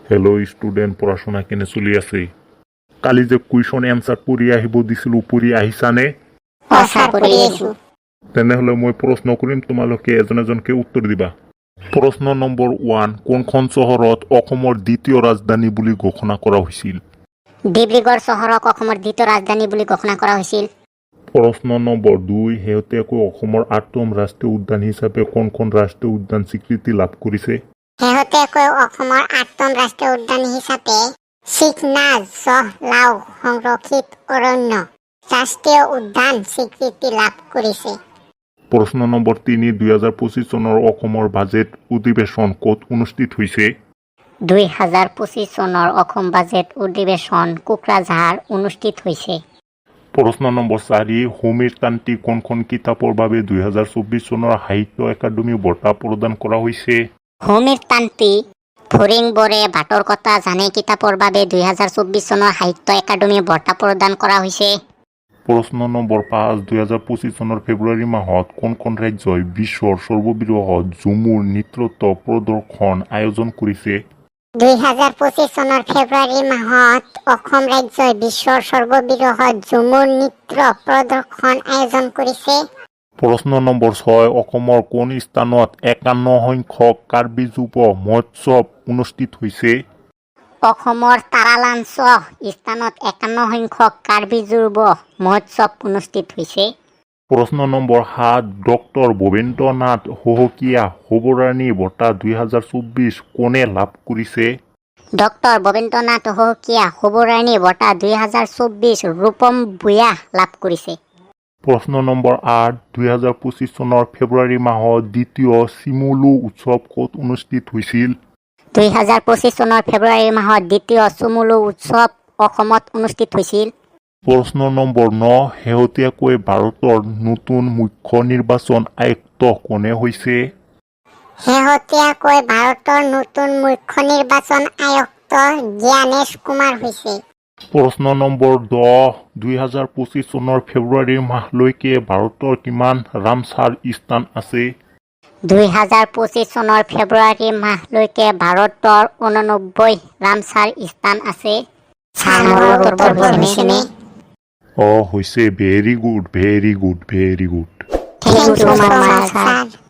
Hello' student, পঢ়া-শুনা কেনে চলি আছে? কালি যে কুৱেশ্যন এনচাৰ পঢ়ি আহিব দিছিলোঁ, পঢ়ি আহিছানে? তেনেহ'লে মই প্ৰশ্ন কৰিম, তোমালোকে এজন এজনকৈ উত্তৰ দিবা। প্ৰশ্ন নম্বৰ 1, কোনখন চহৰত অসমৰ দ্বিতীয় ৰাজধানী বুলি ঘোষণা কৰা হৈছিল? ডিব্ৰুগড় চহৰক অসমৰ দ্বিতীয় ৰাজধানী বুলি ঘোষণা কৰা হৈছিল। প্ৰশ্ন নম্বৰ 2, শেহতীয়াকৈ অসমৰ 8ম ৰাষ্ট্ৰীয় উদ্যান হিচাপে কোনখন ৰাষ্ট্ৰীয় উদ্যান স্বীকৃতি লাভ কৰিছে? শেহতীয়াকৈ অসমৰ 8ম ৰাষ্ট্ৰীয় উদ্যান হিচাপে চিকনা-জহলাও সংৰক্ষিত অৰণ্য ৰাষ্ট্ৰীয় উদ্যান স্বীকৃতি লাভ কৰিছে। প্ৰশ্ন নম্বৰ 3, 2025 চনৰ অসমৰ বাজেট অধিৱেশন ক'ত অনুষ্ঠিত হৈছে? 2025 চনৰ অসম বাজেট অধিৱেশন কোকৰাঝাৰ অনুষ্ঠিত হৈছে। প্ৰশ্ন নম্বৰ 4, সমীৰ তান্ত্ৰিক কোনখন কিতাপৰ বাবে 2024 চনৰ সাহিত্য একাডেমী বঁটা প্ৰদান কৰা হৈছে? সমীৰ তান্ত্ৰিক ফৰিংবৰে বাটৰ কথা জানে কিতাপৰ বাবে 2024 চনৰ সাহিত্য একাডেমী বঁটা প্ৰদান কৰা হৈছে। প্ৰশ্ন নম্বৰ 5, 2025 চনৰ ফেব্ৰুৱাৰী মাহত কোনখন ৰাজ্যই বিশ্বৰ সৰ্ববৃহৎ ঝুমুৰ নৃত্য প্ৰদৰ্শন আয়োজন কৰিছে? 2025 চনৰ ফেব্ৰুৱাৰী মাহত অসম ৰাজ্যই বিশ্বৰ সৰ্ববৃহৎ ঝুমুৰ নৃত্য প্ৰদৰ্শন আয়োজন কৰিছে। প্ৰশ্ন নম্বৰ 6, অসমৰ কোন স্থানত 51 সংখ্যক কাৰ্বি যুৱ মহোৎসৱ অনুষ্ঠিত হৈছে? অসমৰ তাৰালাঞ্চ স্থানত 51 সংখ্যক কাৰ্বি যুৱ মহোৎসৱ অনুষ্ঠিত হৈছে। প্ৰশ্ন নম্বৰ 7, ডক্টৰ ভৱেন্দ্ৰনাথ শইকীয়া সৰ্বৰাণী বঁটা 2024 কোনে লাভ কৰিছে? ডক্টৰ ভৱেন্দ্ৰনাথ শইকীয়া সৰ্বৰাণী বঁটা 2024 ৰূপম ভূঞা লাভ কৰিছে। প্ৰশ্ন নম্বৰ 8, 2025 চনৰ ফেব্ৰুৱাৰী মাহত দ্বিতীয় চিমুলু উৎসৱ ক'ত অনুষ্ঠিত হৈছিল? 2025 চনৰ ফেব্ৰুৱাৰী মাহত দ্বিতীয় চিমুলু উৎসৱ অসমত অনুষ্ঠিত হৈছিল। প্ৰশ্ন নম্বৰ 9, শেহতীয়াকৈ ভাৰতৰ নতুন মুখ্য নিৰ্বাচন আয়ুক্ত কোনে হৈছে? শেহতীয়াকৈ ভাৰতৰ নতুন মুখ্য নিৰ্বাচন আয়ুক্ত জ্ঞানেশ কুমাৰ হৈছে। প্ৰশ্ন নম্বৰ 10, 2025 চনৰ ফেব্ৰুৱাৰী মাহলৈকে ভাৰতৰ কিমান ৰামচাৰ স্থান আছে? 2025 চনৰ ফেব্ৰুৱাৰী মাহলৈকে ভাৰতৰ 89 ৰামচাৰ স্থান আছে। হৈছে। Very good. Thank you so much, sir.